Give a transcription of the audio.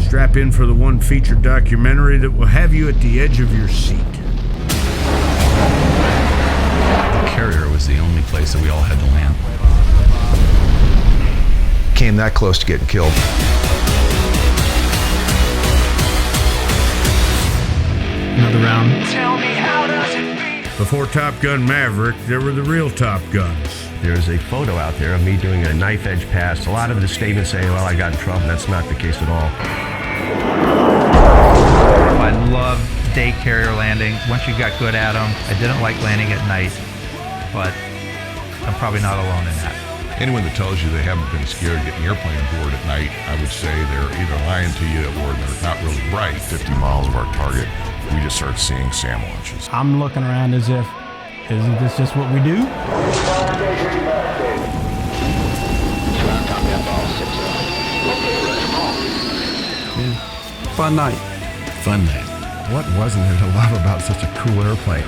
Strap in for the one feature documentary that will have you at the edge of your seat. The carrier was the only place that we all had to land. Came that close to getting killed. Another round. Tell me, how does it feel? Before Top Gun Maverick, there were the real Top Guns. There's a photo out there of me doing a knife edge pass. A lot of the statements saying, well, I got in trouble. That's not the case at all. I love day carrier landings. Once you got good at them, I didn't like landing at night, but I'm probably not alone in that. Anyone that tells you they haven't been scared getting airplane aboard at night, I would say they're either lying to you or they're not really bright. 50 miles of our target, we just start seeing SAM launches. I'm looking around as if, isn't this just what we do? Fun night. Fun night. What wasn't there to love about such a cool airplane?